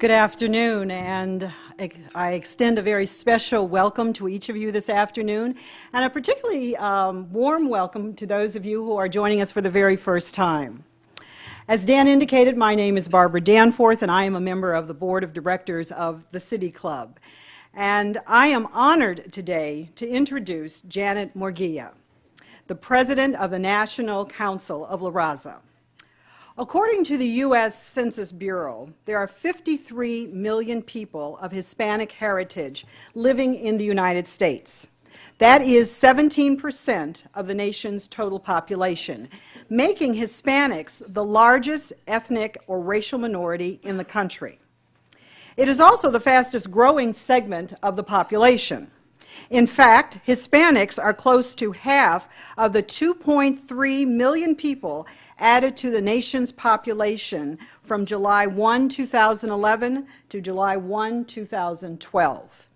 Good afternoon, and I extend a very special welcome to each of you this afternoon, and a particularly warm welcome to those of you who are joining us for the very first time. As Dan indicated, my name is Barbara Danforth, and I am a member of the Board of Directors of the City Club. And I am honored today to introduce Janet Murguía, the President of the National Council of Raza. According to the U.S. Census Bureau, there are 53 million people of Hispanic heritage living in the United States. That is 17% of the nation's total population, making Hispanics the largest ethnic or racial minority in the country. It is also the fastest growing segment of the population. In fact, Hispanics are close to half of the 2.3 million people added to the nation's population from July 1, 2011 to July 1, 2012.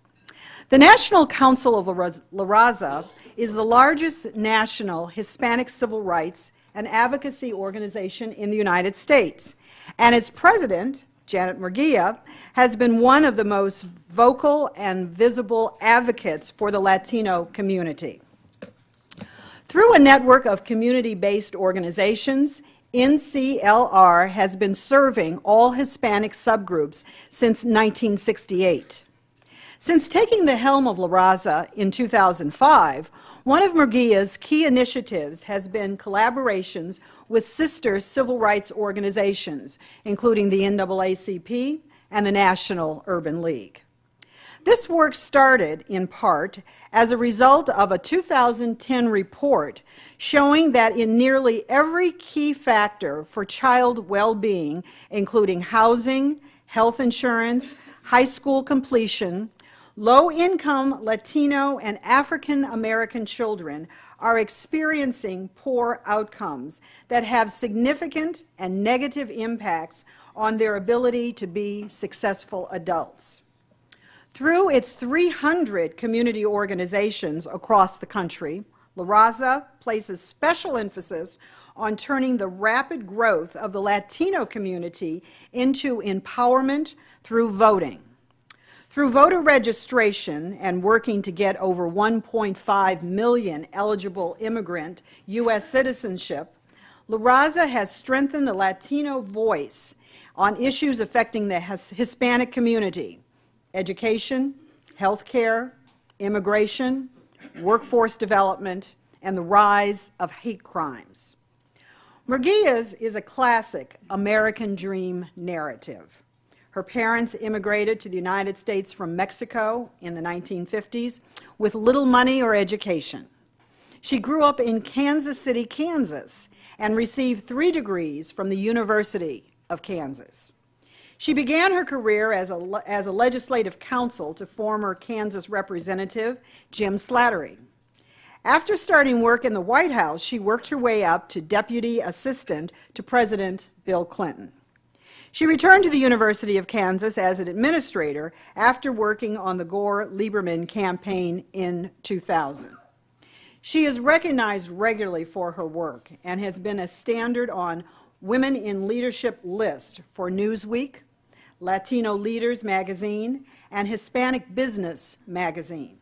The National Council of Raza is the largest national Hispanic civil rights and advocacy organization in the United States, and its president, Janet Murguía, has been one of the most vocal and visible advocates for the Latino community. Through a network of community-based organizations, NCLR has been serving all Hispanic subgroups since 1968. Since taking the helm of La Raza in 2005, one of Murguía's key initiatives has been collaborations with sister civil rights organizations, including the NAACP and the National Urban League. This work started, in part, as a result of a 2010 report showing that in nearly every key factor for child well-being, including housing, health insurance, high school completion, low-income Latino and African American children are experiencing poor outcomes that have significant and negative impacts on their ability to be successful adults. Through its 300 community organizations across the country, La Raza places special emphasis on turning the rapid growth of the Latino community into empowerment through voting. Through voter registration and working to get over 1.5 million eligible immigrant U.S. citizenship, La Raza has strengthened the Latino voice on issues affecting the Hispanic community: education, healthcare, immigration, workforce development, and the rise of hate crimes. Murguía's is a classic American dream narrative. Her parents immigrated to the United States from Mexico in the 1950s with little money or education. She grew up in Kansas City, Kansas, and received 3 degrees from the University of Kansas. She began her career as a legislative counsel to former Kansas Representative Jim Slattery. After starting work in the White House, she worked her way up to Deputy Assistant to President Bill Clinton. She returned to the University of Kansas as an administrator after working on the Gore-Lieberman campaign in 2000. She is recognized regularly for her work and has been a standard on Women in Leadership list for Newsweek, Latino Leaders magazine, and Hispanic Business magazine.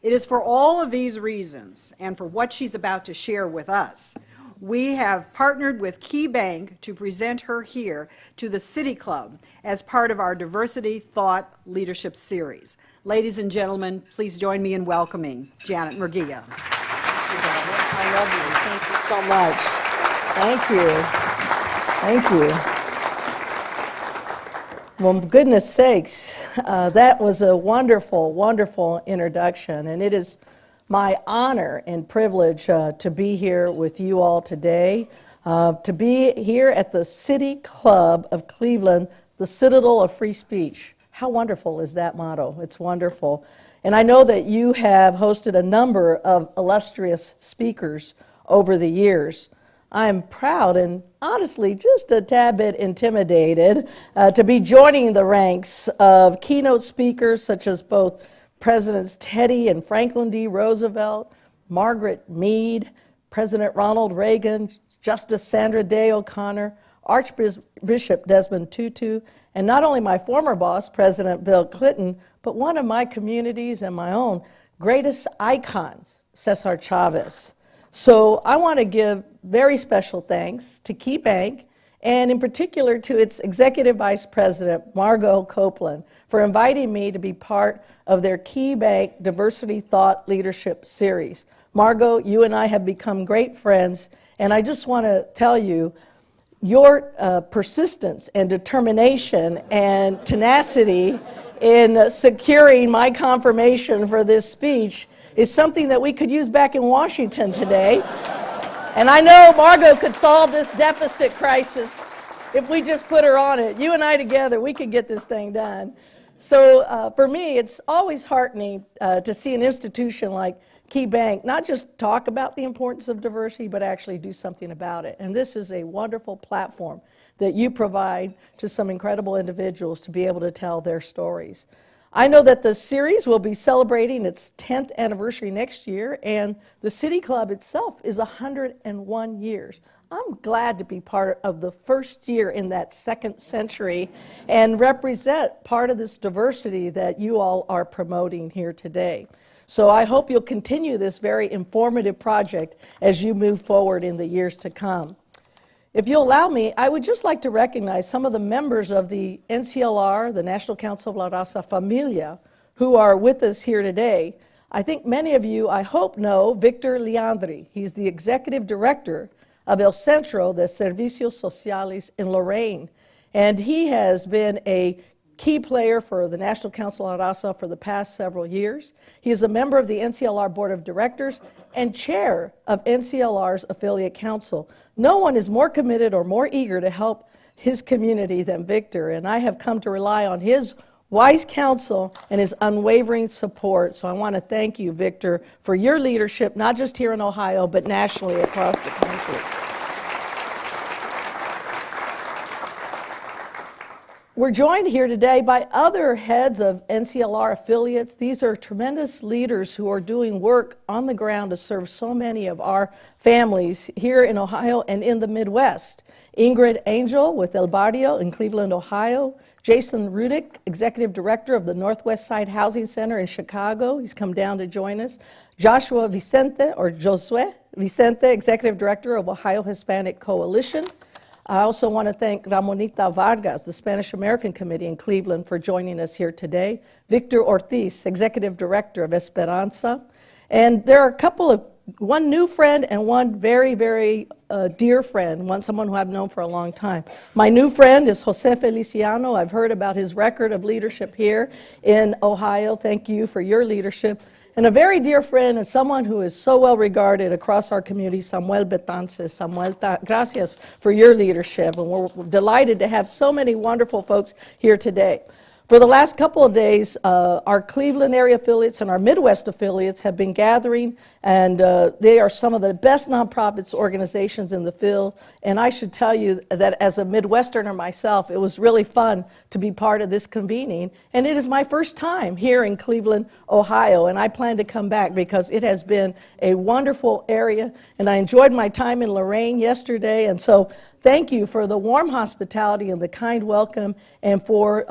It is for all of these reasons and for what she's about to share with us, we have partnered with KeyBank to present her here to the City Club as part of our Diversity Thought Leadership Series. Ladies and gentlemen, please join me in welcoming Janet Murguía. I love you. Thank you so much. Thank you. Thank you. Well, goodness sakes, that was a wonderful, wonderful introduction, and it is my honor and privilege to be here with you all today, to be here at the City Club of Cleveland, the Citadel of Free Speech. How wonderful is that motto? It's wonderful. And I know that you have hosted a number of illustrious speakers over the years. I'm proud and honestly just a tad bit intimidated to be joining the ranks of keynote speakers such as both Presidents Teddy and Franklin D. Roosevelt, Margaret Mead, President Ronald Reagan, Justice Sandra Day O'Connor, Archbishop Desmond Tutu, and not only my former boss, President Bill Clinton, but one of my communities and my own greatest icons, Cesar Chavez. So I want to give very special thanks to Key Bank, and in particular to its Executive Vice President, Margot Copeland, for inviting me to be part of their Key Bank Diversity Thought Leadership Series. Margot, you and I have become great friends, and I just want to tell you, your persistence and determination and tenacity in securing my confirmation for this speech is something that we could use back in Washington today. And I know Margot could solve this deficit crisis if we just put her on it. You and I together, we could get this thing done. So for me, it's always heartening to see an institution like Key Bank not just talk about the importance of diversity, but actually do something about it. And this is a wonderful platform that you provide to some incredible individuals to be able to tell their stories. I know that the series will be celebrating its 10th anniversary next year, and the City Club itself is 101 years. I'm glad to be part of the first year in that second century and represent part of this diversity that you all are promoting here today. So I hope you'll continue this very informative project as you move forward in the years to come. If you'll allow me, I would just like to recognize some of the members of the NCLR, the National Council of La Raza Familia, who are with us here today. I think many of you, I hope, know Victor Leandri. He's the Executive Director of El Centro de Servicios Sociales in Lorraine. And he has been a key player for the National Council of La Raza for the past several years. He is a member of the NCLR Board of Directors and chair of NCLR's affiliate council. No one is more committed or more eager to help his community than Victor, and I have come to rely on his wise counsel and his unwavering support. So I want to thank you, Victor, for your leadership, not just here in Ohio, but nationally across the country. We're joined here today by other heads of NCLR affiliates. These are tremendous leaders who are doing work on the ground to serve so many of our families here in Ohio and in the Midwest. Ingrid Angel with El Barrio in Cleveland, Ohio. Jason Rudick, Executive Director of the Northwest Side Housing Center in Chicago. He's come down to join us. Joshua Vicente, or Josue Vicente, Executive Director of Ohio Hispanic Coalition. I also want to thank Ramonita Vargas, the Spanish American Committee in Cleveland, for joining us here today. Victor Ortiz, Executive Director of Esperanza. And there are a couple of, one new friend and one very, very dear friend, someone who I've known for a long time. My new friend is Jose Feliciano. I've heard about his record of leadership here in Ohio. Thank you for your leadership. And a very dear friend and someone who is so well regarded across our community, Samuel Betances. Samuel, gracias for your leadership. And we're delighted to have so many wonderful folks here today. For the last couple of days, our Cleveland area affiliates and our Midwest affiliates have been gathering, and they are some of the best nonprofits organizations in the field. And I should tell you that as a Midwesterner myself, it was really fun to be part of this convening. And it is my first time here in Cleveland, Ohio, and I plan to come back because it has been a wonderful area. And I enjoyed my time in Lorraine yesterday, and so thank you for the warm hospitality and the kind welcome, and for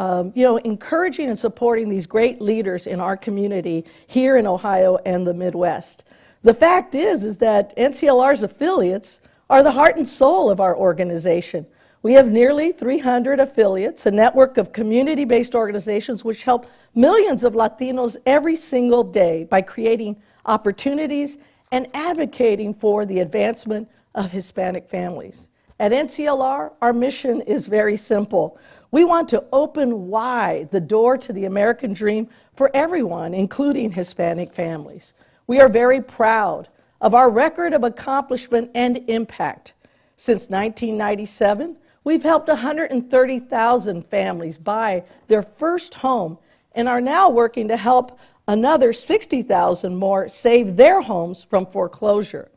encouraging and supporting these great leaders in our community here in Ohio and the Midwest. The fact is that NCLR's affiliates are the heart and soul of our organization. We have nearly 300 affiliates, a network of community-based organizations which help millions of Latinos every single day by creating opportunities and advocating for the advancement of Hispanic families. At NCLR, our mission is very simple. We want to open wide the door to the American dream for everyone, including Hispanic families. We are very proud of our record of accomplishment and impact. Since 1997, we've helped 130,000 families buy their first home and are now working to help another 60,000 more save their homes from foreclosure.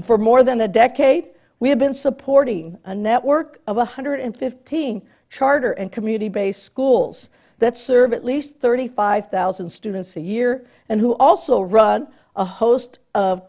For more than a decade, we have been supporting a network of 115 charter and community-based schools that serve at least 35,000 students a year, and who also run a host of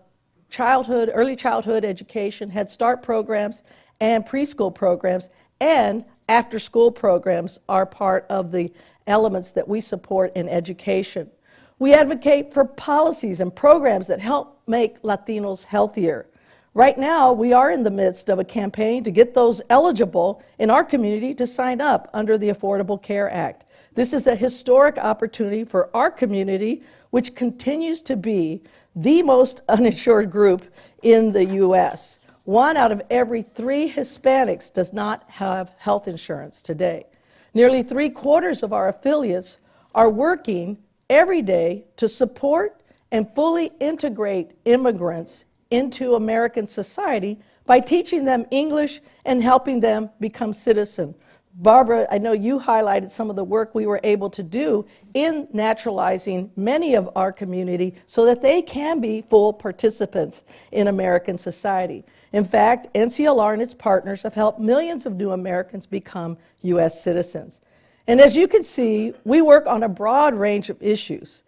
early childhood education, Head Start programs, and preschool programs, and after-school programs are part of the elements that we support in education. We advocate for policies and programs that help make Latinos healthier. Right now, we are in the midst of a campaign to get those eligible in our community to sign up under the Affordable Care Act. This is a historic opportunity for our community, which continues to be the most uninsured group in the U.S. 1 out of every 3 Hispanics does not have health insurance today. Nearly 3/4 of our affiliates are working every day to support and fully integrate immigrants into American society by teaching them English and helping them become citizens. Barbara, I know you highlighted some of the work we were able to do in naturalizing many of our community so that they can be full participants in American society. In fact, NCLR and its partners have helped millions of new Americans become U.S. citizens. And as you can see, we work on a broad range of issues.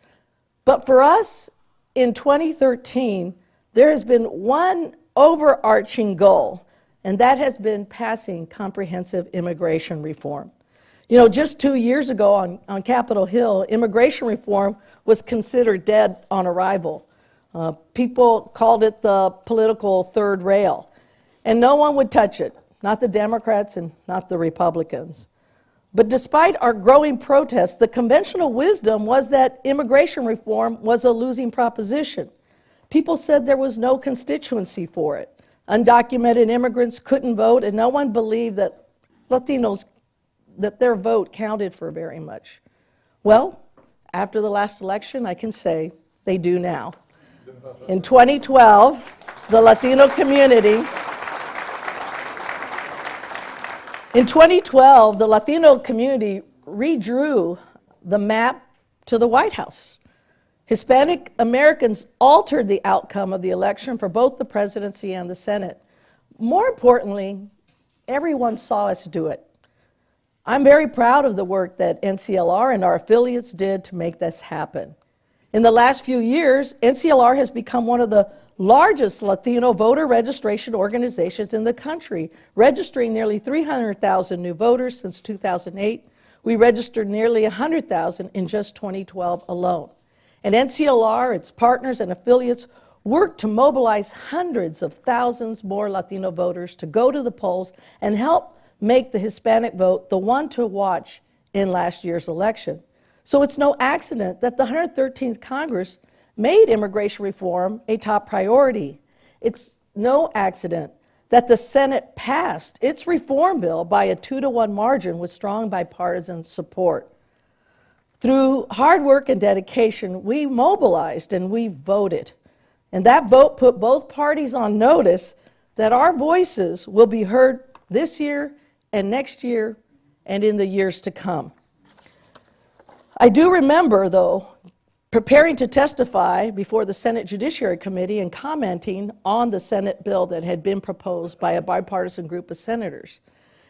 But for us, in 2013, there has been one overarching goal, and that has been passing comprehensive immigration reform. You know, just 2 years ago on Capitol Hill, immigration reform was considered dead on arrival. People called it the political third rail, and no one would touch it, not the Democrats and not the Republicans. But despite our growing protests, the conventional wisdom was that immigration reform was a losing proposition. People said there was no constituency for it. Undocumented immigrants couldn't vote, and no one believed that Latinos, that their vote counted for very much. Well, after the last election, I can say they do now. In 2012, the Latino community redrew the map to the White House. Hispanic Americans altered the outcome of the election for both the presidency and the Senate. More importantly, everyone saw us do it. I'm very proud of the work that NCLR and our affiliates did to make this happen. In the last few years, NCLR has become one of the largest Latino voter registration organizations in the country, registering nearly 300,000 new voters since 2008. We registered nearly 100,000 in just 2012 alone. And NCLR, its partners and affiliates, worked to mobilize hundreds of thousands more Latino voters to go to the polls and help make the Hispanic vote the one to watch in last year's election. So it's no accident that the 113th Congress made immigration reform a top priority. It's no accident that the Senate passed its reform bill by a 2-to-1 margin with strong bipartisan support. Through hard work and dedication, we mobilized and we voted. And that vote put both parties on notice that our voices will be heard this year and next year and in the years to come. I do remember, though, preparing to testify before the Senate Judiciary Committee and commenting on the Senate bill that had been proposed by a bipartisan group of senators.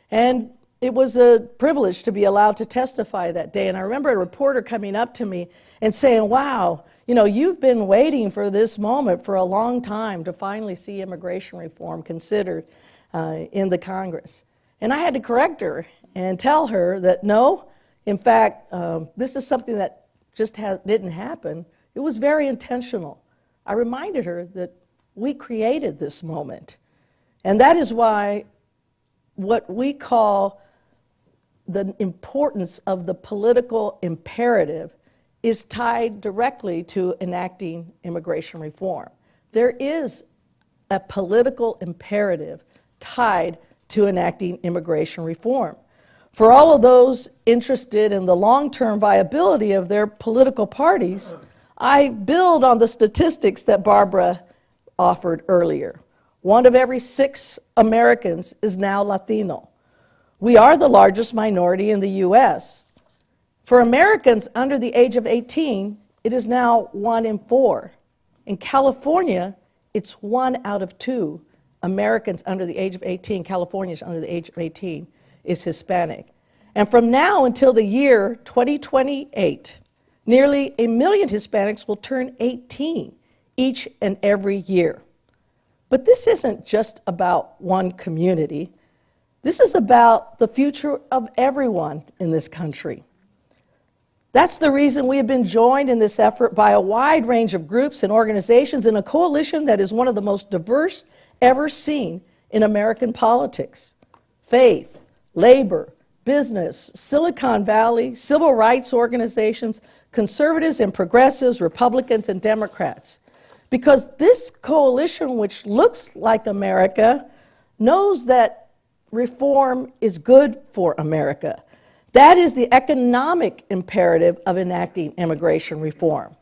And it was a privilege to be allowed to testify that day. And I remember a reporter coming up to me and saying, wow, you know, you've been waiting for this moment for a long time to finally see immigration reform considered in the Congress. And I had to correct her and tell her that no, in fact, this is something that just didn't happen. It was very intentional. I reminded her that we created this moment. And that is why what we call the importance of the political imperative is tied directly to enacting immigration reform. There is a political imperative tied to enacting immigration reform. For all of those interested in the long-term viability of their political parties, I build on the statistics that Barbara offered earlier. 1 of every 6 Americans is now Latino. We are the largest minority in the U.S. For Americans under the age of 18, it is now 1 in 4. In California, it's 1 out of 2 Americans under the age of 18, Californians under the age of 18, is Hispanic. And from now until the year 2028, nearly 1 million Hispanics will turn 18 each and every year. But this isn't just about one community. This is about the future of everyone in this country. That's the reason we have been joined in this effort by a wide range of groups and organizations in a coalition that is one of the most diverse ever seen in American politics. Faith, labor, business, Silicon Valley, civil rights organizations, conservatives and progressives, Republicans and Democrats. Because this coalition, which looks like America, knows that reform is good for America. That is the economic imperative of enacting immigration reform.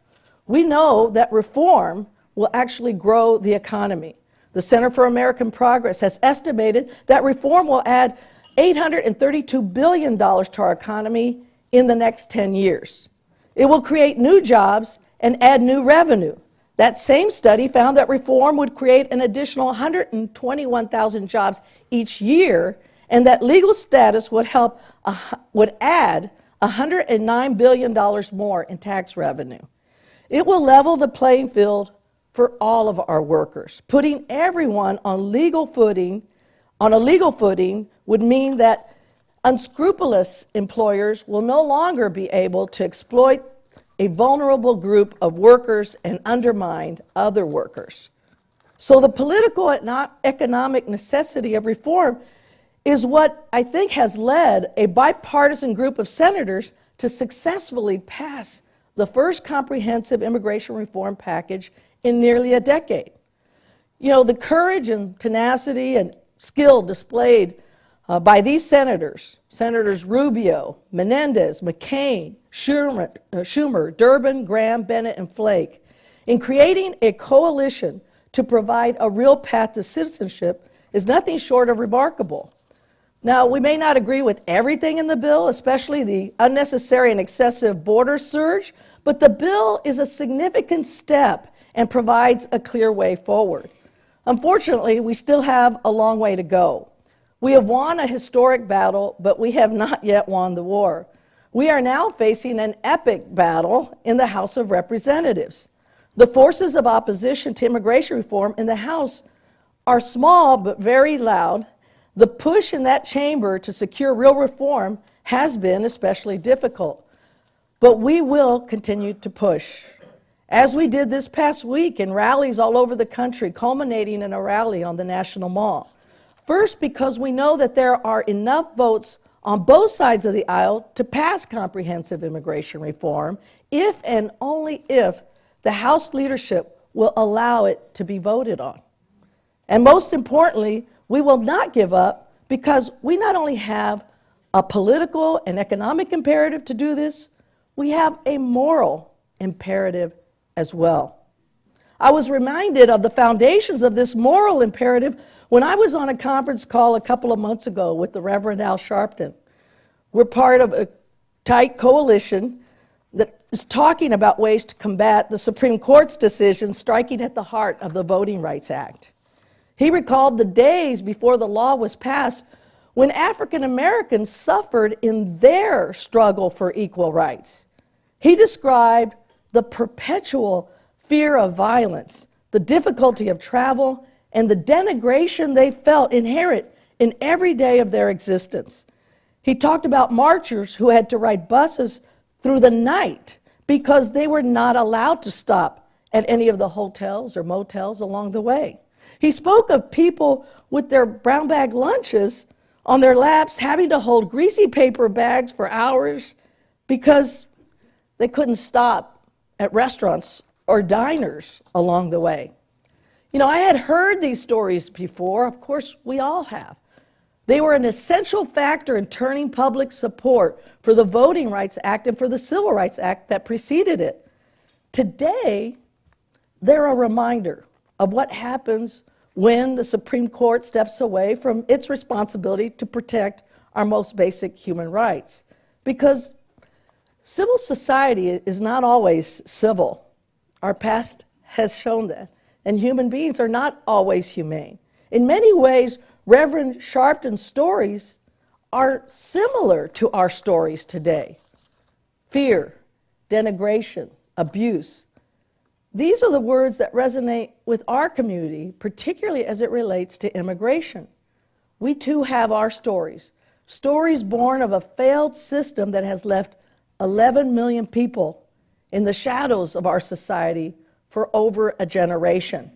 We know that reform will actually grow the economy. The Center for American Progress has estimated that reform will add $832 billion to our economy in the next 10 years. It will create new jobs and add new revenue. That same study found that reform would create an additional 121,000 jobs each year, and that legal status would add $109 billion more in tax revenue. It will level the playing field for all of our workers. Putting everyone on a legal footing would mean that unscrupulous employers will no longer be able to exploit a vulnerable group of workers and undermine other workers. So the political and economic necessity of reform is what I think has led a bipartisan group of senators to successfully pass the first comprehensive immigration reform package in nearly a decade. You know, the courage and tenacity and skill displayed by these senators, Senators Rubio, Menendez, McCain, Schumer, Durbin, Graham, Bennett, and Flake, in creating a coalition to provide a real path to citizenship is nothing short of remarkable. Now, we may not agree with everything in the bill, especially the unnecessary and excessive border surge, but the bill is a significant step and provides a clear way forward. Unfortunately, we still have a long way to go. We have won a historic battle, but we have not yet won the war. We are now facing an epic battle in the House of Representatives. The forces of opposition to immigration reform in the House are small but very loud. The push in that chamber to secure real reform has been especially difficult. But we will continue to push, as we did this past week in rallies all over the country, culminating in a rally on the National Mall. First, because we know that there are enough votes on both sides of the aisle to pass comprehensive immigration reform, if and only if the House leadership will allow it to be voted on. And most importantly, we will not give up, because we not only have a political and economic imperative to do this, we have a moral imperative as well. I was reminded of the foundations of this moral imperative when I was on a conference call a couple of months ago with the Reverend Al Sharpton. We're part of a tight coalition that is talking about ways to combat the Supreme Court's decision striking at the heart of the Voting Rights Act. He recalled the days before the law was passed when African Americans suffered in their struggle for equal rights. He described the perpetual fear of violence, the difficulty of travel, and the denigration they felt inherent in every day of their existence. He talked about marchers who had to ride buses through the night because they were not allowed to stop at any of the hotels or motels along the way. He spoke of people with their brown bag lunches on their laps having to hold greasy paper bags for hours because they couldn't stop at restaurants or diners along the way. You know, I had heard these stories before. Of course, we all have. They were an essential factor in turning public support for the Voting Rights Act and for the Civil Rights Act that preceded it. Today, they're a reminder of what happens when the Supreme Court steps away from its responsibility to protect our most basic human rights. Because civil society is not always civil. Our past has shown that. And human beings are not always humane. In many ways, Reverend Sharpton's stories are similar to our stories today. Fear, denigration, abuse. These are the words that resonate with our community, particularly as it relates to immigration. We too have our stories, stories born of a failed system that has left 11 million people in the shadows of our society for over a generation.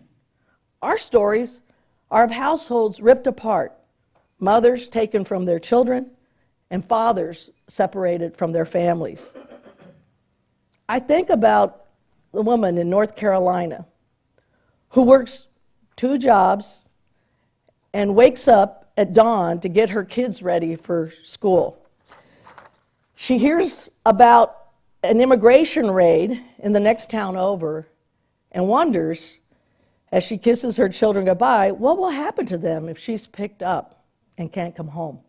Our stories are of households ripped apart, mothers taken from their children, and fathers separated from their families. I think about the woman in North Carolina who works 2 jobs and wakes up at dawn to get her kids ready for school. She hears about an immigration raid in the next town over and wonders, as she kisses her children goodbye, what will happen to them if she's picked up and can't come home?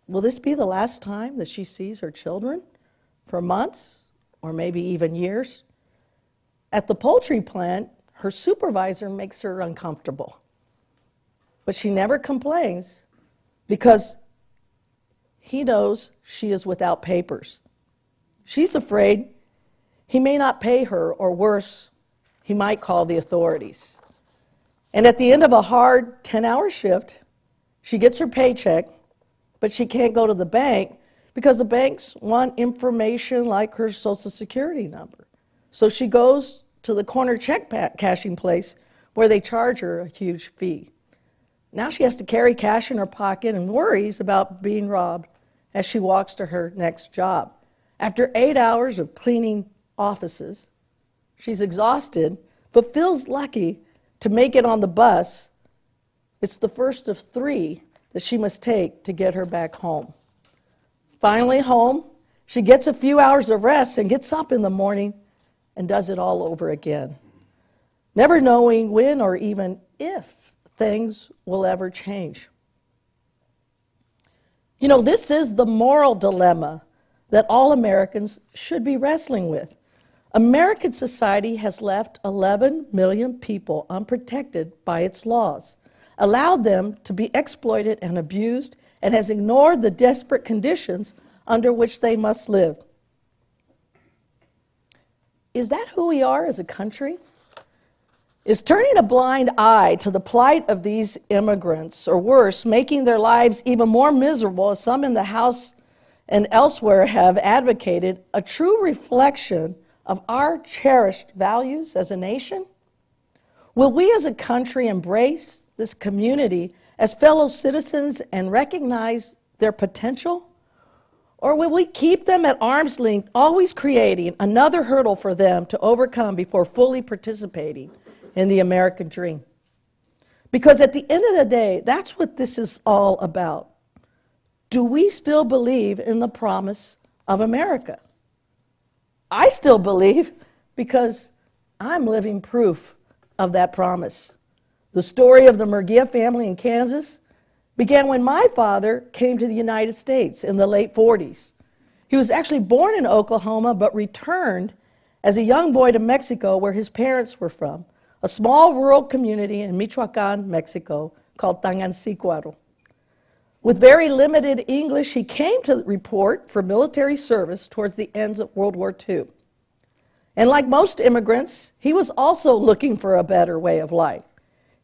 Will this be the last time that she sees her children for months or maybe even years? At the poultry plant, her supervisor makes her uncomfortable. But she never complains because he knows she is without papers. She's afraid he may not pay her, or worse, he might call the authorities. And at the end of a hard 10-hour shift, she gets her paycheck, but she can't go to the bank because the banks want information like her Social Security number. So she goes to the corner check cashing place where they charge her a huge fee. Now she has to carry cash in her pocket and worries about being robbed as she walks to her next job. After 8 hours of cleaning offices, she's exhausted, but feels lucky to make it on the bus. It's the first of 3 that she must take to get her back home. Finally home, she gets a few hours of rest and gets up in the morning and does it all over again, never knowing when or even if things will ever change. You know, this is the moral dilemma that all Americans should be wrestling with. American society has left 11 million people unprotected by its laws, allowed them to be exploited and abused, and has ignored the desperate conditions under which they must live. Is that who we are as a country? Is turning a blind eye to the plight of these immigrants, or worse, making their lives even more miserable, as some in the House and elsewhere have advocated, a true reflection of our cherished values as a nation? Will we as a country embrace this community as fellow citizens and recognize their potential? Or will we keep them at arm's length, always creating another hurdle for them to overcome before fully participating in the American dream? Because at the end of the day, that's what this is all about. Do we still believe in the promise of America? I still believe, because I'm living proof of that promise. The story of the Murguía family in Kansas began when my father came to the United States in the late 40s. He was actually born in Oklahoma, but returned as a young boy to Mexico, where his parents were from, a small rural community in Michoacán, Mexico, called Tangancicuaro. With very limited English, he came to report for military service towards the ends of World War II. And like most immigrants, he was also looking for a better way of life.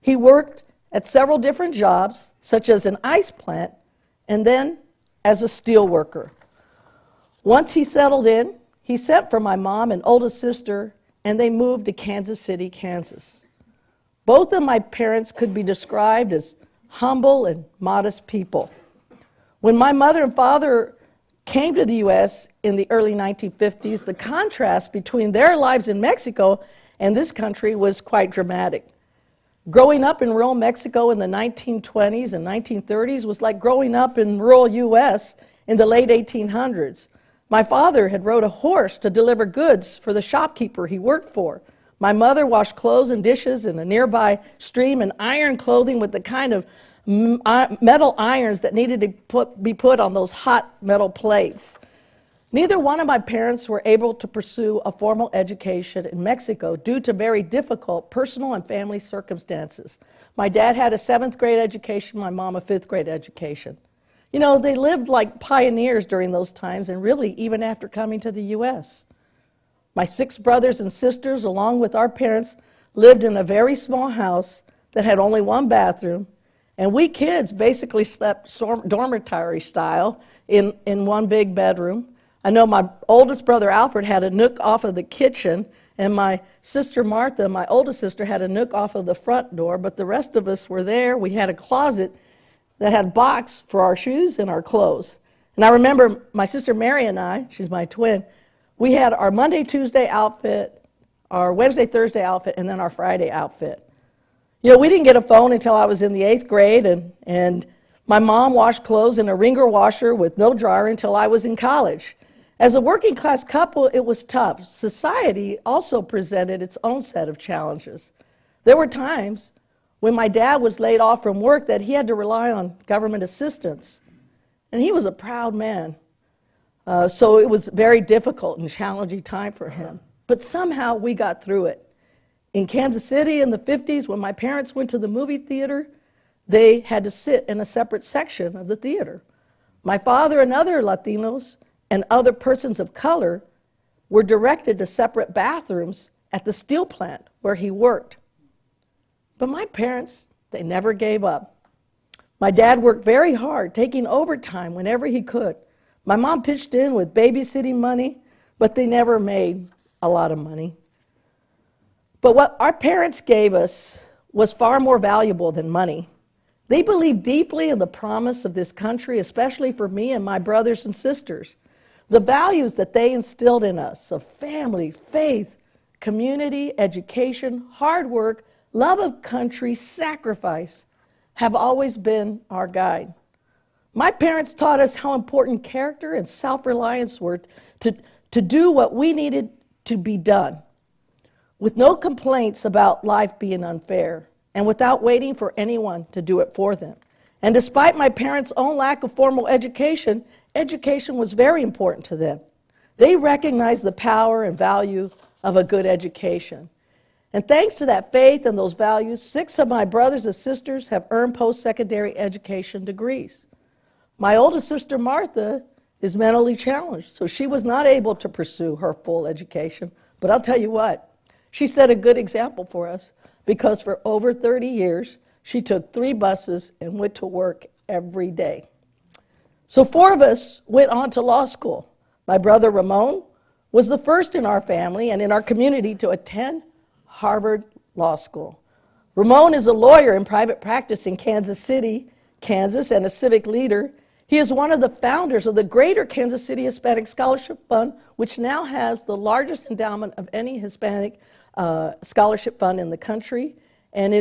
He worked at several different jobs, such as an ice plant, and then as a steel worker. Once he settled in, he sent for my mom and oldest sister, and they moved to Kansas City, Kansas. Both of my parents could be described as humble and modest people. When my mother and father came to the U.S. in the early 1950s, the contrast between their lives in Mexico and this country was quite dramatic. Growing up in rural Mexico in the 1920s and 1930s was like growing up in rural U.S. in the late 1800s. My father had rode a horse to deliver goods for the shopkeeper he worked for. My mother washed clothes and dishes in a nearby stream and ironed clothing with the kind of metal irons that needed to be put on those hot metal plates. Neither one of my parents were able to pursue a formal education in Mexico due to very difficult personal and family circumstances. My dad had a 7th grade education, my mom a 5th grade education. You know, they lived like pioneers during those times, and really even after coming to the U.S. My 6 brothers and sisters, along with our parents, lived in a very small house that had only 1 bathroom And we kids basically slept dormitory style in one big bedroom. I know my oldest brother Alfred had a nook off of the kitchen, and my sister Martha, my oldest sister, had a nook off of the front door, but the rest of us were there. We had a closet that had a box for our shoes and our clothes. And I remember my sister Mary and I, she's my twin, we had our Monday, Tuesday outfit, our Wednesday, Thursday outfit, and then our Friday outfit. You know, we didn't get a phone until I was in the 8th grade, and my mom washed clothes in a wringer washer with no dryer until I was in college. As a working class couple, it was tough. Society also presented its own set of challenges. There were times when my dad was laid off from work that he had to rely on government assistance. And he was a proud man. So it was a very difficult and challenging time for him. But somehow we got through it. In Kansas City in the 50s, when my parents went to the movie theater, they had to sit in a separate section of the theater. My father and other Latinos and other persons of color were directed to separate bathrooms at the steel plant where he worked. But my parents, they never gave up. My dad worked very hard, taking overtime whenever he could. My mom pitched in with babysitting money, but they never made a lot of money. But what our parents gave us was far more valuable than money. They believed deeply in the promise of this country, especially for me and my brothers and sisters. The values that they instilled in us of family, faith, community, education, hard work, love of country, sacrifice, have always been our guide. My parents taught us how important character and self-reliance were to do what we needed to be done, with no complaints about life being unfair, and without waiting for anyone to do it for them. And despite my parents' own lack of formal education, education was very important to them. They recognized the power and value of a good education. And thanks to that faith and those values, 6 of my brothers and sisters have earned post-secondary education degrees. My oldest sister, Martha, is mentally challenged, so she was not able to pursue her full education. But I'll tell you what, she set a good example for us, because for over 30 years, she took 3 buses and went to work every day. So 4 of us went on to law school. My brother Ramon was the first in our family and in our community to attend Harvard Law School. Ramon is a lawyer in private practice in Kansas City, Kansas, and a civic leader. He is one of the founders of the Greater Kansas City Hispanic Scholarship Fund, which now has the largest endowment of any Hispanic scholarship fund in the country. And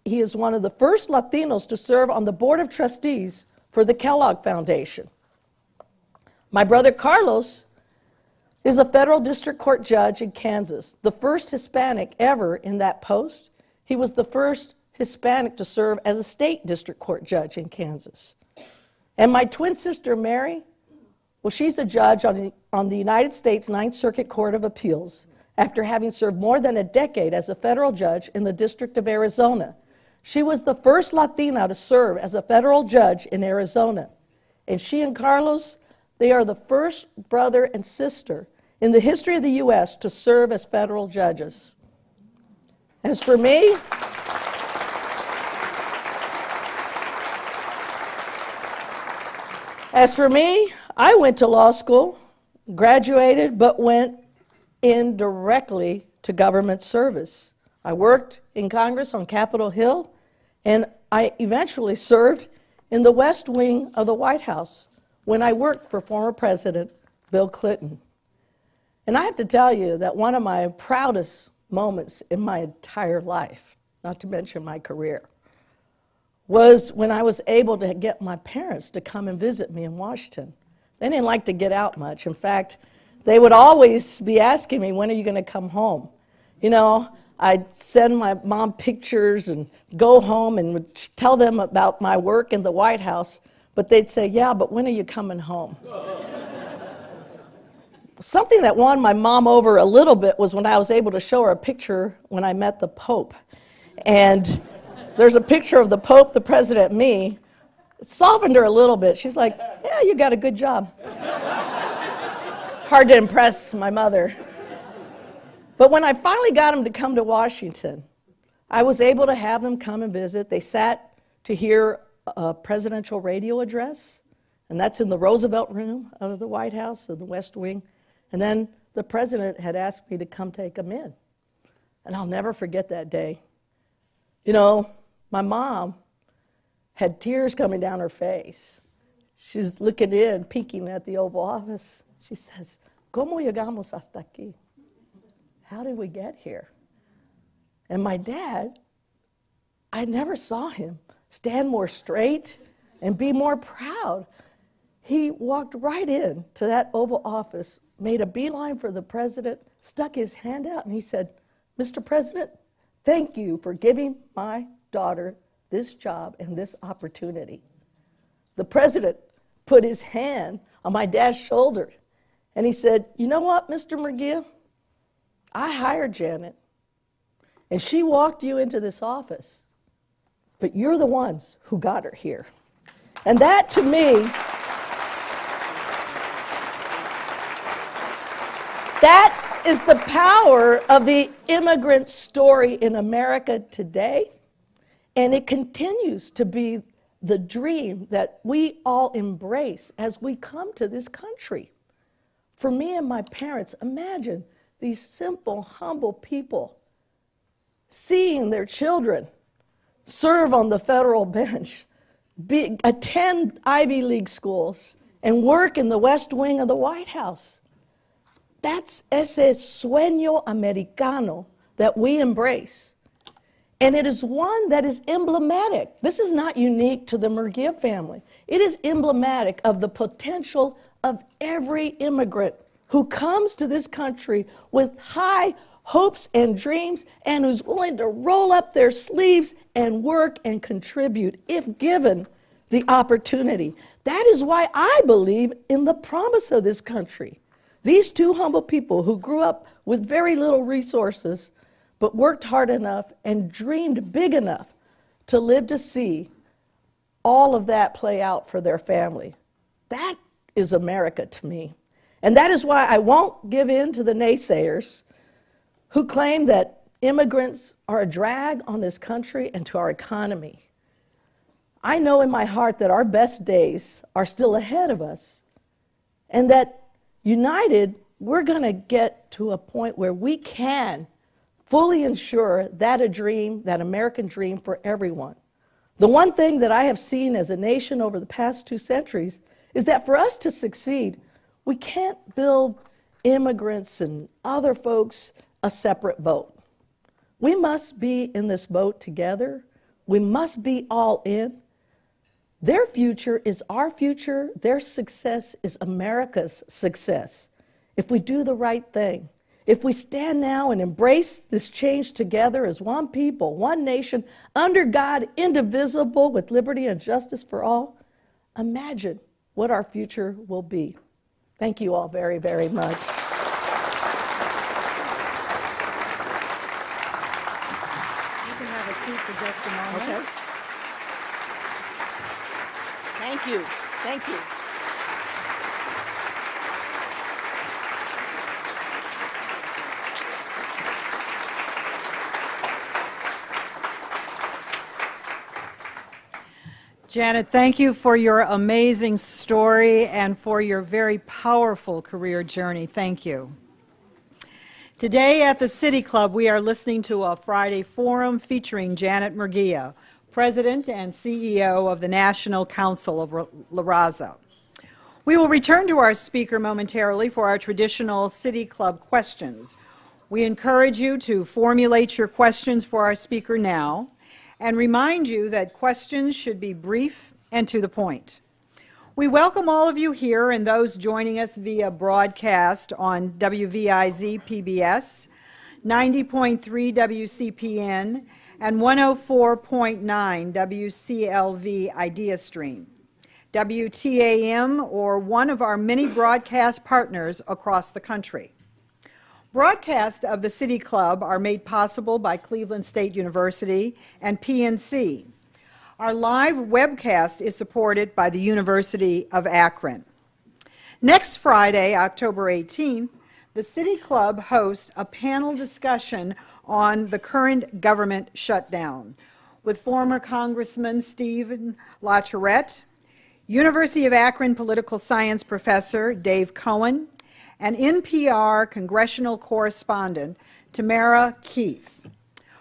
he is one of the first Latinos to serve on the Board of Trustees for the Kellogg Foundation. My brother Carlos is a federal district court judge in Kansas, the first Hispanic ever in that post. He was the first Hispanic to serve as a state district court judge in Kansas. And my twin sister, Mary, well, she's a judge on the United States Ninth Circuit Court of Appeals after having served more than a decade as a federal judge in the District of Arizona. She was the first Latina to serve as a federal judge in Arizona. And she and Carlos, they are the first brother and sister in the history of the U.S. to serve as federal judges. As for me, I went to law school, graduated, but went in directly to government service. I worked in Congress on Capitol Hill, and I eventually served in the West Wing of the White House when I worked for former President Bill Clinton. And I have to tell you that one of my proudest moments in my entire life, not to mention my career, was when I was able to get my parents to come and visit me in Washington. They didn't like to get out much. In fact, they would always be asking me, when are you going to come home? You know, I'd send my mom pictures and go home and would tell them about my work in the White House, but they'd say, yeah, but when are you coming home? Something that won my mom over a little bit was when I was able to show her a picture when I met the Pope. And there's a picture of the Pope, the President, me. It softened her a little bit. She's like, yeah, you got a good job. Hard to impress my mother. But when I finally got them to come to Washington, I was able to have them come and visit. They sat to hear a presidential radio address, and that's in the Roosevelt Room of the White House, of the West Wing. And then the president had asked me to come take him in. And I'll never forget that day. You know, my mom had tears coming down her face. She was looking in, peeking at the Oval Office. She says, ¿Cómo llegamos hasta aquí? How did we get here? And my dad, I never saw him stand more straight and be more proud. He walked right in to that Oval Office, made a beeline for the president, stuck his hand out, and he said, Mr. President, thank you for giving my daughter this job and this opportunity. The president put his hand on my dad's shoulder, and he said, you know what, Mr. Murguía? I hired Janet, and she walked you into this office, but you're the ones who got her here. And that, to me, that is the power of the immigrant story in America today, and it continues to be the dream that we all embrace as we come to this country. For me and my parents, imagine these simple, humble people seeing their children serve on the federal bench, attend Ivy League schools, and work in the West Wing of the White House. That's ese sueño americano that we embrace. And it is one that is emblematic. This is not unique to the Murguía family. It is emblematic of the potential of every immigrant who comes to this country with high hopes and dreams and who's willing to roll up their sleeves and work and contribute if given the opportunity. That is why I believe in the promise of this country. These two humble people who grew up with very little resources but worked hard enough and dreamed big enough to live to see all of that play out for their family. That is America to me. And that is why I won't give in to the naysayers who claim that immigrants are a drag on this country and to our economy. I know in my heart that our best days are still ahead of us, and that united, we're going to get to a point where we can fully ensure that a dream, that American dream for everyone. The one thing that I have seen as a nation over the past 2 centuries is that for us to succeed, we can't build immigrants and other folks a separate boat. We must be in this boat together. We must be all in. Their future is our future. Their success is America's success. If we do the right thing, if we stand now and embrace this change together as one people, one nation, under God, indivisible, with liberty and justice for all, imagine what our future will be. Thank you all very, very much. You can have a seat for just a moment. Okay. Thank you. Thank you. Janet, thank you for your amazing story and for your very powerful career journey. Thank you. Today at the City Club, we are listening to a Friday forum featuring Janet Murguía, President and CEO of the National Council of Raza. We will return to our speaker momentarily for our traditional City Club questions. We encourage you to formulate your questions for our speaker now, and remind you that questions should be brief and to the point. We welcome all of you here and those joining us via broadcast on WVIZ PBS, 90.3 WCPN, and 104.9 WCLV Idea Stream, WTAM, or one of our many broadcast partners across the country. Broadcasts of the City Club are made possible by Cleveland State University and PNC. Our live webcast is supported by the University of Akron. Next Friday, October 18th, the City Club hosts a panel discussion on the current government shutdown. with former Congressman Stephen LaTourette, University of Akron political science professor Dave Cohen, and NPR congressional correspondent Tamara Keith.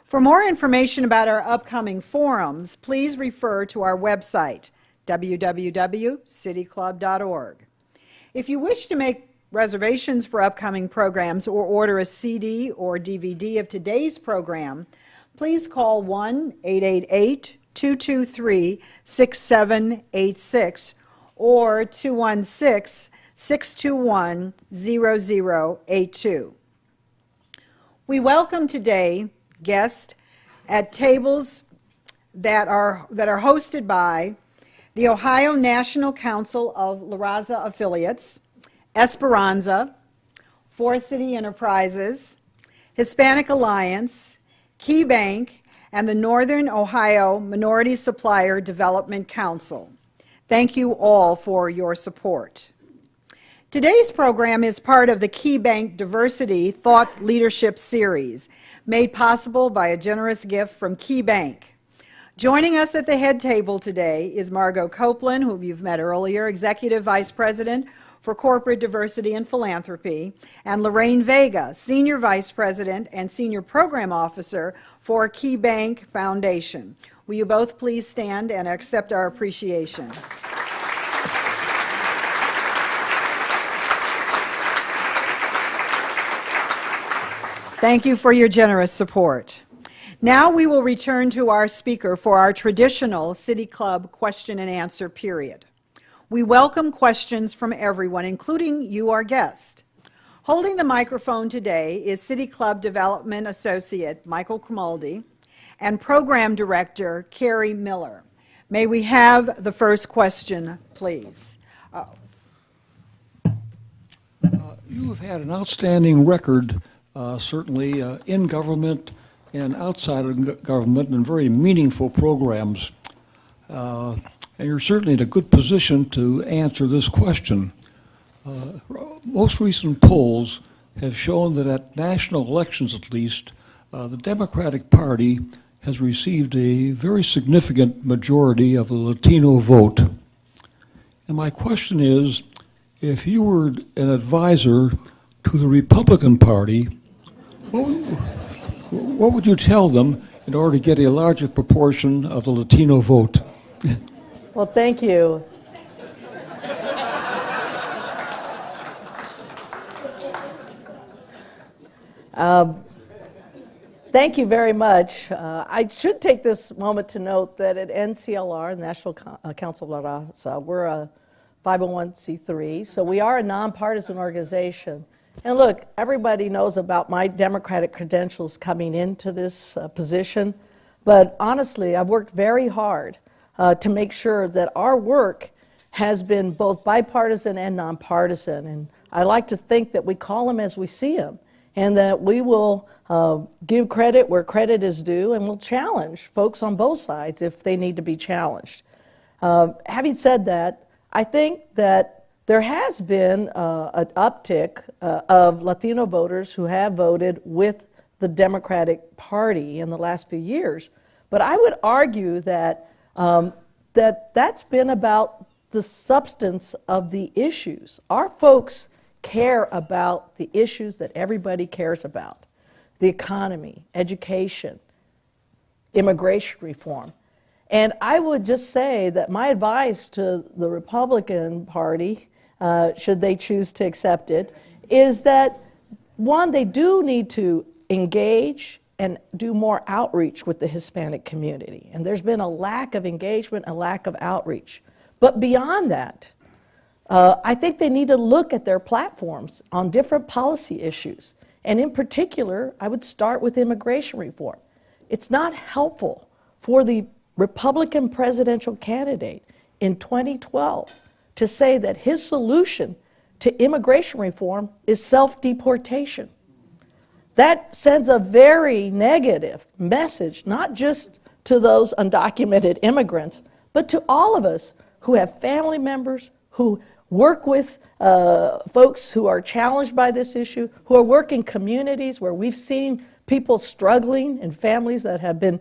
For more information about our upcoming forums, please refer to our website, www.cityclub.org. If you wish to make reservations for upcoming programs or order a CD or DVD of today's program, please call 1-888-223-6786 or 216-621-0082. We welcome today guests at tables that are hosted by the Ohio National Council of Raza Affiliates, Esperanza, Four City Enterprises, Hispanic Alliance, Key Bank, and the Northern Ohio Minority Supplier Development Council. Thank you all for your support. Today's program is part of the Key Bank Diversity Thought Leadership Series, made possible by a generous gift from Key Bank. Joining us at the head table today is Margot Copeland, whom you've met earlier, Executive Vice President for Corporate Diversity and Philanthropy, and Lorraine Vega, Senior Vice President and Senior Program Officer for Key Bank Foundation. Will you both please stand and accept our appreciation? Thank you for your generous support. Now we will return to our speaker for our traditional City Club question and answer period. We welcome questions from everyone, including you, our guest. Holding the microphone today is City Club Development Associate Michael Cromaldi and Program Director Carrie Miller. May we have the first question, please? You have had an outstanding record, certainly in government and outside of government, and very meaningful programs. And you're certainly in a good position to answer this question. Most recent polls have shown that at national elections, at least, the Democratic Party has received a very significant majority of the Latino vote. And my question is, if you were an advisor to the Republican Party, what would you tell them in order to get a larger proportion of the Latino vote? Well, thank you. Thank you very much. I should take this moment to note that at NCLR, National Council of Raza, we're a 501c3, so we are a nonpartisan organization. And look, everybody knows about my Democratic credentials coming into this position, but honestly, I've worked very hard to make sure that our work has been both bipartisan and nonpartisan. And I like to think that we call them as we see them, and that we will give credit where credit is due, and we'll challenge folks on both sides if they need to be challenged. Having said that, I think that there has been an uptick of Latino voters who have voted with the Democratic Party in the last few years. But I would argue that that's been about the substance of the issues. Our folks care about the issues that everybody cares about: the economy, education, immigration reform. And I would just say that my advice to the Republican Party, should they choose to accept it, is that, one, they do need to engage and do more outreach with the Hispanic community. And there's been a lack of engagement, a lack of outreach. But beyond that, I think they need to look at their platforms on different policy issues. And in particular, I would start with immigration reform. It's not helpful for the Republican presidential candidate in 2012 to say that his solution to immigration reform is self-deportation. That sends a very negative message, not just to those undocumented immigrants, but to all of us who have family members, who work with folks who are challenged by this issue, who are working communities where we've seen people struggling in families that have been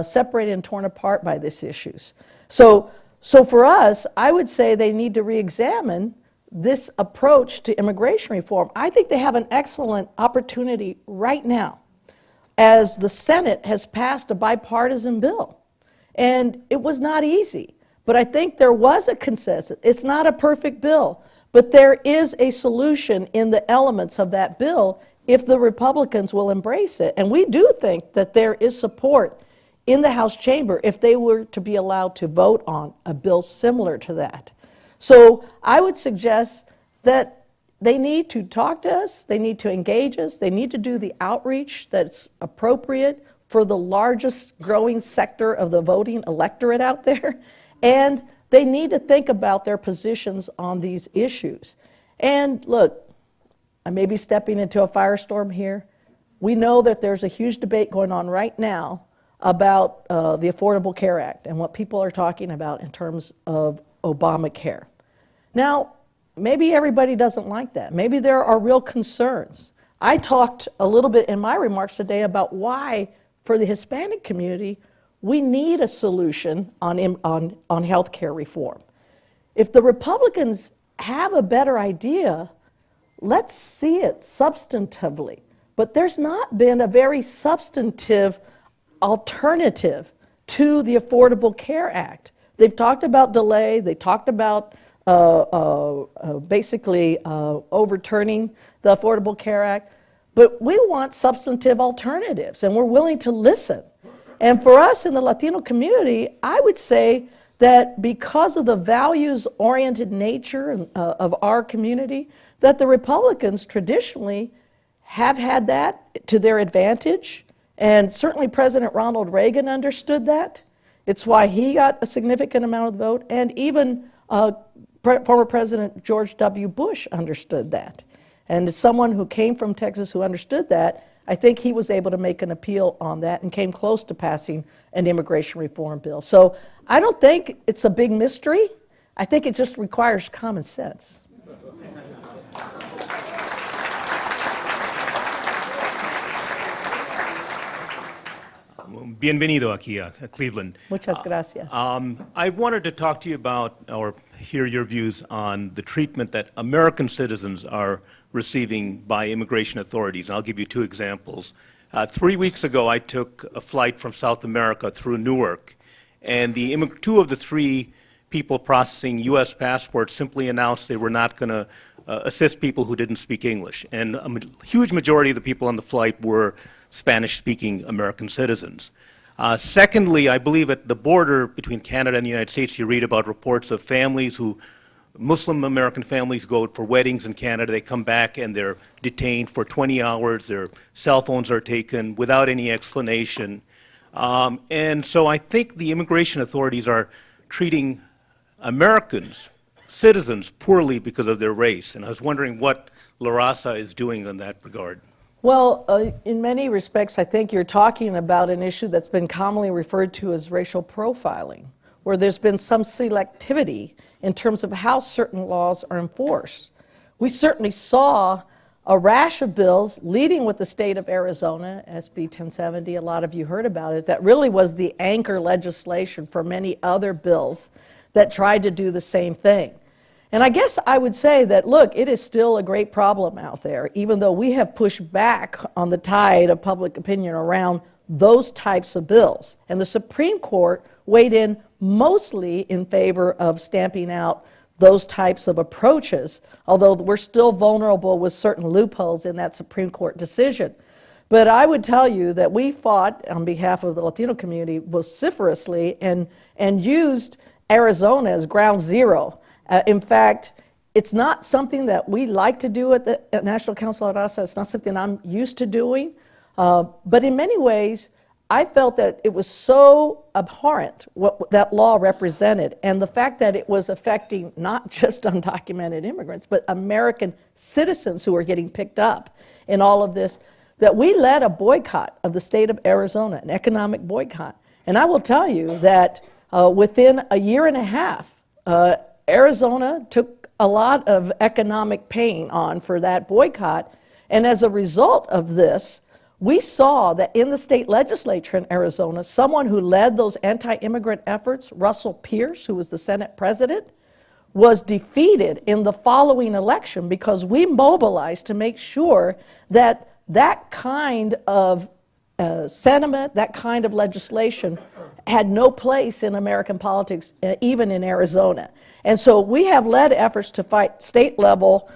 separated and torn apart by these issues. So for us, I would say they need to re-examine this approach to immigration reform. I think they have an excellent opportunity right now, as the Senate has passed a bipartisan bill. And it was not easy, but I think there was a consensus. It's not a perfect bill, but there is a solution in the elements of that bill if the Republicans will embrace it. And we do think that there is support in the House chamber if they were to be allowed to vote on a bill similar to that. So I would suggest that they need to talk to us, they need to engage us, they need to do the outreach that's appropriate for the largest growing sector of the voting electorate out there, and they need to think about their positions on these issues. And look, I may be stepping into a firestorm here. We know that there's a huge debate going on right now about the Affordable Care Act and what people are talking about in terms of Obamacare. Now, maybe everybody doesn't like that. Maybe there are real concerns. I talked a little bit in my remarks today about why, for the Hispanic community, we need a solution on health care reform. If the Republicans have a better idea, let's see it substantively. But there's not been a very substantive alternative to the Affordable Care Act. They've talked about delay, they talked about basically overturning the Affordable Care Act, but we want substantive alternatives, and we're willing to listen. And for us in the Latino community, I would say that because of the values-oriented nature of our community, that the Republicans traditionally have had that to their advantage, and certainly President Ronald Reagan understood that. It's why he got a significant amount of the vote, and even former President George W. Bush understood that. And as someone who came from Texas who understood that, I think he was able to make an appeal on that and came close to passing an immigration reform bill. So I don't think it's a big mystery. I think it just requires common sense. Bienvenido aquí a Cleveland. Muchas gracias. I wanted to talk to you about, or hear your views on the treatment that American citizens are receiving by immigration authorities. And I'll give you two examples. 3 weeks ago, I took a flight from South America through Newark, and two of the three people processing U.S. passports simply announced they were not going to assist people who didn't speak English. And a huge majority of the people on the flight were Spanish-speaking American citizens. Secondly, I believe at the border between Canada and the United States, you read about reports of families Muslim American families go for weddings in Canada, they come back and they're detained for 20 hours, their cell phones are taken without any explanation. And so I think the immigration authorities are treating Americans, citizens, poorly because of their race. And I was wondering what Raza is doing in that regard. Well, in many respects, I think you're talking about an issue that's been commonly referred to as racial profiling, where there's been some selectivity in terms of how certain laws are enforced. We certainly saw a rash of bills leading with the state of Arizona, SB 1070, a lot of you heard about it, that really was the anchor legislation for many other bills that tried to do the same thing. And I guess I would say that, look, it is still a great problem out there, even though we have pushed back on the tide of public opinion around those types of bills. And the Supreme Court weighed in mostly in favor of stamping out those types of approaches, although we're still vulnerable with certain loopholes in that Supreme Court decision. But I would tell you that we fought on behalf of the Latino community vociferously and used Arizona as ground zero. In fact, it's not something that we like to do at the National Council of Raza. It's not something I'm used to doing. But in many ways, I felt that it was so abhorrent what that law represented, and the fact that it was affecting not just undocumented immigrants, but American citizens who were getting picked up in all of this, that we led a boycott of the state of Arizona, an economic boycott. And I will tell you that within a year and a half, Arizona took a lot of economic pain on for that boycott, and as a result of this, we saw that in the state legislature in Arizona, someone who led those anti-immigrant efforts, Russell Pierce, who was the Senate president, was defeated in the following election because we mobilized to make sure that that kind of sentiment, that kind of legislation had no place in American politics, even in Arizona. And so we have led efforts to fight state-level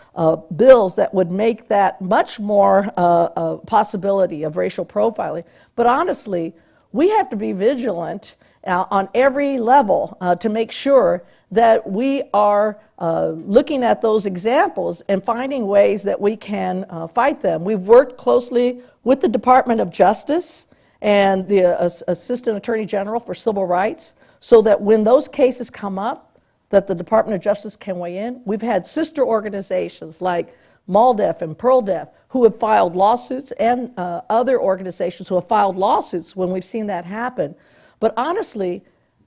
bills that would make that much more a possibility of racial profiling. But honestly, we have to be vigilant on every level to make sure that we are looking at those examples and finding ways that we can fight them. We've worked closely with the Department of Justice and the Assistant Attorney General for Civil Rights so that when those cases come up, that the Department of Justice can weigh in. We've had sister organizations like MALDEF and PearlDef who have filed lawsuits, and other organizations who have filed lawsuits when we've seen that happen. But honestly,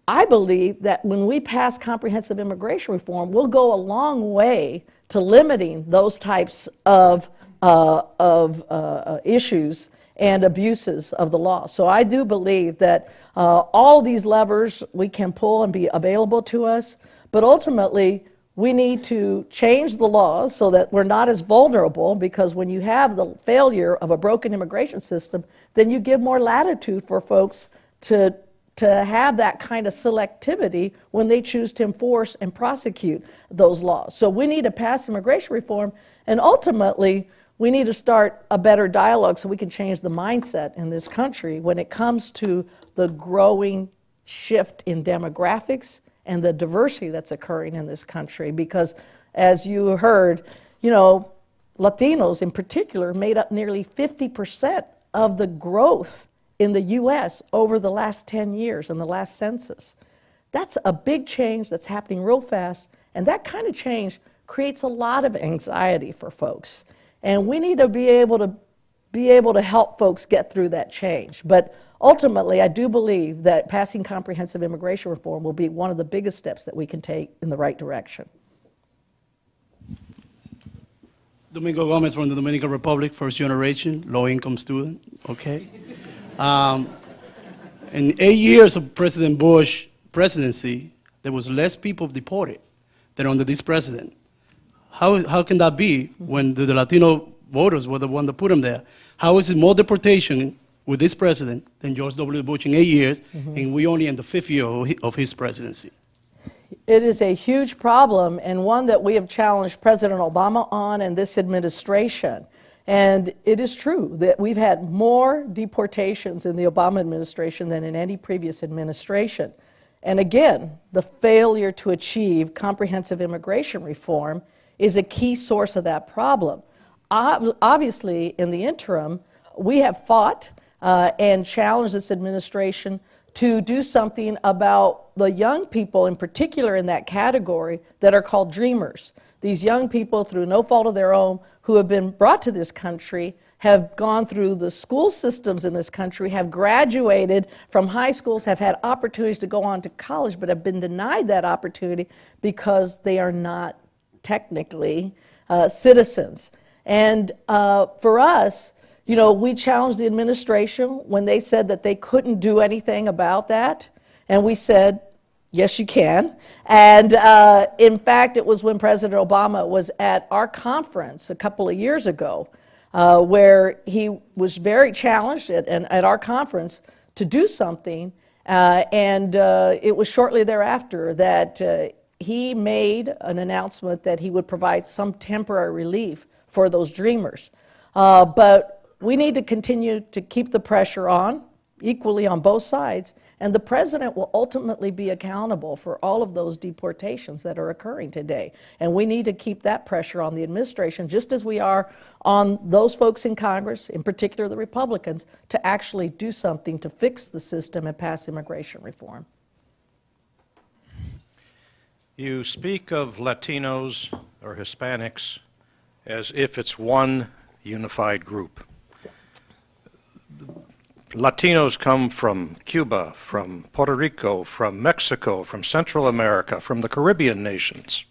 I believe that when we pass comprehensive immigration reform, we'll go a long way to limiting those types of issues and abuses of the law. So I do believe that all these levers we can pull and be available to us, but ultimately we need to change the laws so that we're not as vulnerable, because when you have the failure of a broken immigration system, then you give more latitude for folks to have that kind of selectivity when they choose to enforce and prosecute those laws. So we need to pass immigration reform, and ultimately we need to start a better dialogue so we can change the mindset in this country when it comes to the growing shift in demographics and the diversity that's occurring in this country. Because as you heard, you know, Latinos in particular made up nearly 50% of the growth in the U.S. over the last 10 years in the last census. That's a big change that's happening real fast, and that kind of change creates a lot of anxiety for folks. And we need to be able to help folks get through that change. But ultimately, I do believe that passing comprehensive immigration reform will be one of the biggest steps that we can take in the right direction. Domingo Gomez from the Dominican Republic, first generation, low-income student, okay? In 8 years of President Bush presidency, there was less people deported than under this president. How can that be when the Latino voters were the one that put them there? How is it more deportation with this president than George W. Bush in 8 years, and we only in the 5th year of his presidency? It is a huge problem, and one that we have challenged President Obama on and this administration. And it is true that we've had more deportations in the Obama administration than in any previous administration. And again, the failure to achieve comprehensive immigration reform is a key source of that problem. Obviously, in the interim, we have fought and challenged this administration to do something about the young people, in particular in that category, that are called dreamers. These young people, through no fault of their own, who have been brought to this country, have gone through the school systems in this country, have graduated from high schools, have had opportunities to go on to college, but have been denied that opportunity because they are not technically citizens. And for us, you know, we challenged the administration when they said that they couldn't do anything about that, and we said, yes, you can. And in fact, it was when President Obama was at our conference a couple of years ago, where he was very challenged at our conference to do something, and it was shortly thereafter that he made an announcement that he would provide some temporary relief for those dreamers. But we need to continue to keep the pressure on, equally on both sides, and the president will ultimately be accountable for all of those deportations that are occurring today. And we need to keep that pressure on the administration, just as we are on those folks in Congress, in particular the Republicans, to actually do something to fix the system and pass immigration reform. You speak of Latinos or Hispanics as if it's one unified group. Latinos come from Cuba, from Puerto Rico, from Mexico, from Central America, from the Caribbean nations.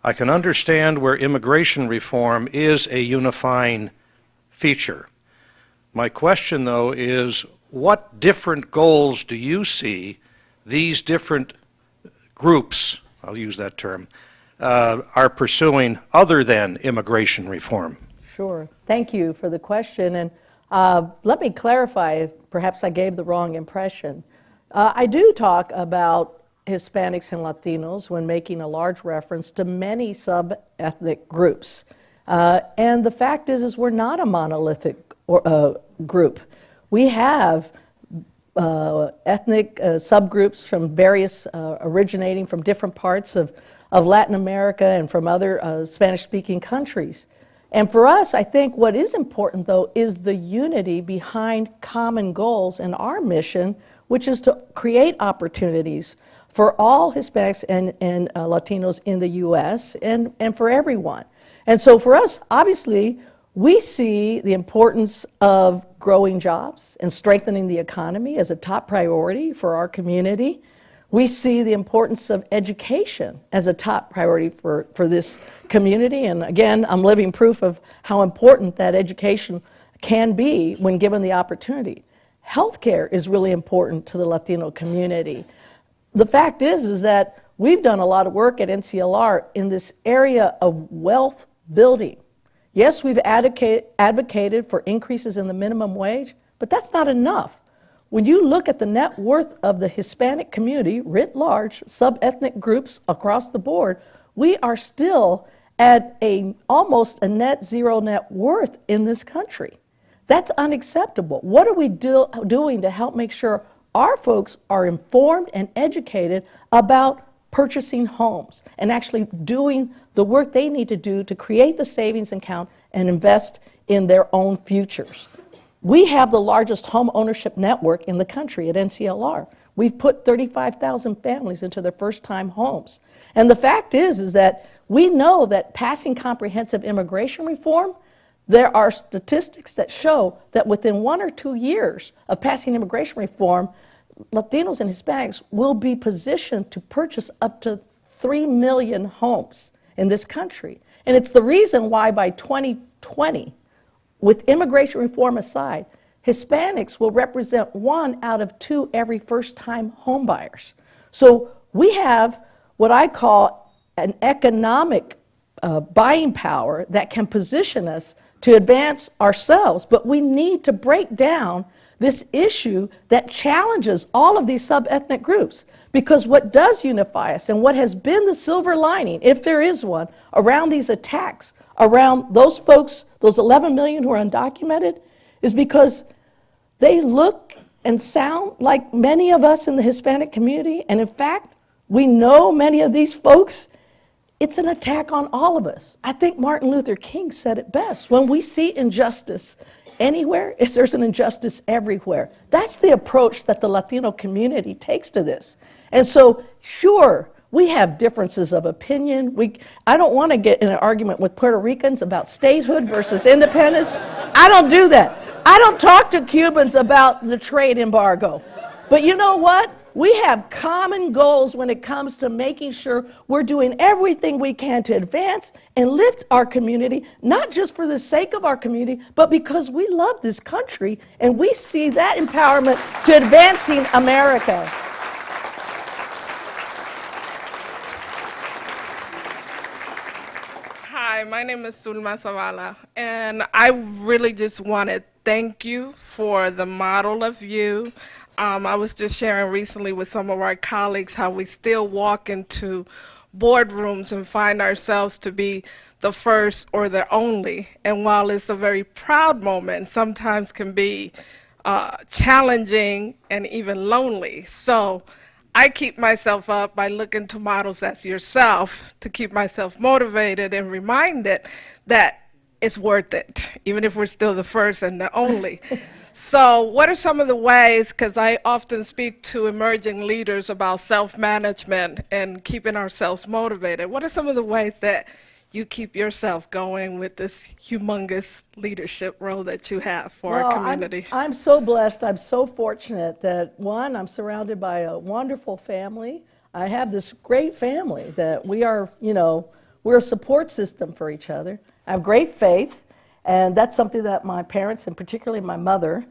I can understand where immigration reform is a unifying feature. My question, though, is what different goals do you see these different groups, I'll use that term, are pursuing other than immigration reform? Sure. Thank you for the question. And let me clarify if perhaps I gave the wrong impression. I do talk about Hispanics and Latinos when making a large reference to many sub-ethnic groups. And the fact is we're not a monolithic group. We have ethnic subgroups from various, originating from different parts of Latin America and from other Spanish-speaking countries. And for us, I think what is important, though, is the unity behind common goals and our mission, which is to create opportunities for all Hispanics and Latinos in the U.S. and for everyone. And so for us, obviously, we see the importance of growing jobs and strengthening the economy as a top priority for our community. We see the importance of education as a top priority for this community. And again, I'm living proof of how important that education can be when given the opportunity. Healthcare is really important to the Latino community. The fact is that we've done a lot of work at NCLR in this area of wealth building. Yes, we've advocated for increases in the minimum wage, but that's not enough. When you look at the net worth of the Hispanic community, writ large, sub-ethnic groups across the board, we are still at almost a net zero net worth in this country. That's unacceptable. What are we doing to help make sure our folks are informed and educated about purchasing homes and actually doing the work they need to do to create the savings account and invest in their own futures? We have the largest home ownership network in the country at NCLR. We've put 35,000 families into their first-time homes. And the fact is that we know that passing comprehensive immigration reform, there are statistics that show that within 1 or 2 years of passing immigration reform, Latinos and Hispanics will be positioned to purchase up to 3 million homes in this country. And it's the reason why by 2020, with immigration reform aside, Hispanics will represent 1 out of 2 every first-time homebuyers. So we have what I call an economic buying power that can position us to advance ourselves, but we need to break down this issue that challenges all of these sub-ethnic groups. Because what does unify us and what has been the silver lining, if there is one, around these attacks, around those folks, those 11 million who are undocumented, is because they look and sound like many of us in the Hispanic community. And in fact, we know many of these folks. It's an attack on all of us. I think Martin Luther King said it best. When we see injustice anywhere, there's an injustice everywhere. That's the approach that the Latino community takes to this. And so, sure, we have differences of opinion. I don't want to get in an argument with Puerto Ricans about statehood versus independence. I don't do that. I don't talk to Cubans about the trade embargo. But you know what? We have common goals when it comes to making sure we're doing everything we can to advance and lift our community, not just for the sake of our community, but because we love this country and we see that empowerment to advancing America. Hi, my name is Zulma Zavala, and I really just want to thank you for the model of you. I was just sharing recently with some of our colleagues how we still walk into boardrooms and find ourselves to be the first or the only. And while it's a very proud moment, sometimes can be challenging and even lonely. So I keep myself up by looking to models as yourself to keep myself motivated and reminded that it's worth it, even if we're still the first and the only. So what are some of the ways, because I often speak to emerging leaders about self-management and keeping ourselves motivated, what are some of the ways that you keep yourself going with this humongous leadership role that you have for our community? I'm so blessed, I'm so fortunate that, one, I'm surrounded by a wonderful family. I have this great family that we are, we're a support system for each other. I have great faith. And that's something that my parents, and particularly my mother,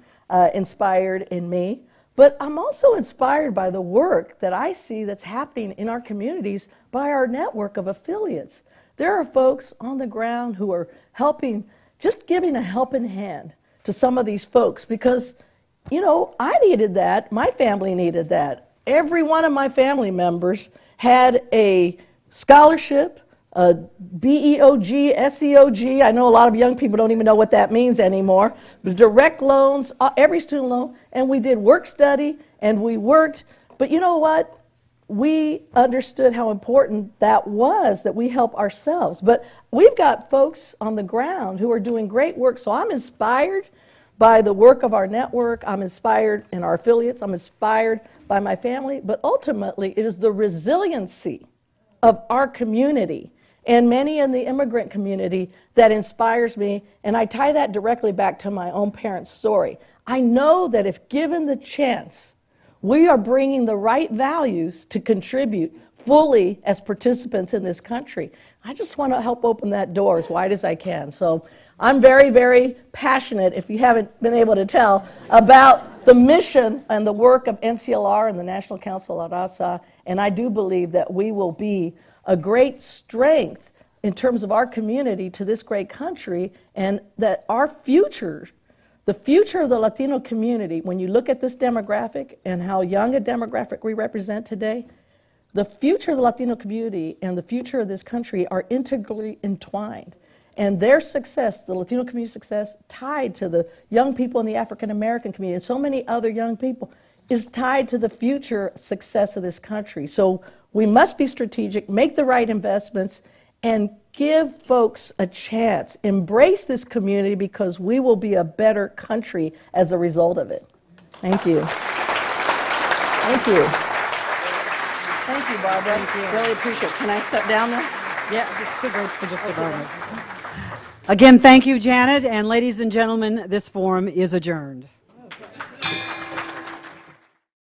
inspired in me. But I'm also inspired by the work that I see that's happening in our communities by our network of affiliates. There are folks on the ground who are helping, just giving a helping hand to some of these folks because, you know, I needed that. My family needed that. Every one of my family members had a scholarship, a BEOG, SEOG. I know a lot of young people don't even know what that means anymore. But direct loans, every student loan, and we did work study, and we worked. But you know what? We understood how important that was, that we help ourselves. But we've got folks on the ground who are doing great work, so I'm inspired by the work of our network. I'm inspired in our affiliates. I'm inspired by my family. But ultimately, it is the resiliency of our community and many in the immigrant community that inspires me, and I tie that directly back to my own parents' story. I know that if given the chance, we are bringing the right values to contribute fully as participants in this country. I just want to help open that door as wide as I can. So I'm very, very passionate, if you haven't been able to tell, about the mission and the work of NCLR and the National Council of Raza, and I do believe that we will be a great strength in terms of our community to this great country, and that our future, the future of the Latino community, when you look at this demographic and how young a demographic we represent today, the future of the Latino community and the future of this country are integrally entwined. And their success, the Latino community success, tied to the young people in the African American community and so many other young people, is tied to the future success of this country. So we must be strategic, make the right investments, and give folks a chance. Embrace this community because we will be a better country as a result of it. Thank you. Thank you. Thank you, Barbara. Thank you. Really appreciate it. Can I step down there? Yeah, just sit right for just a moment. Again, thank you, Janet, and ladies and gentlemen, this forum is adjourned.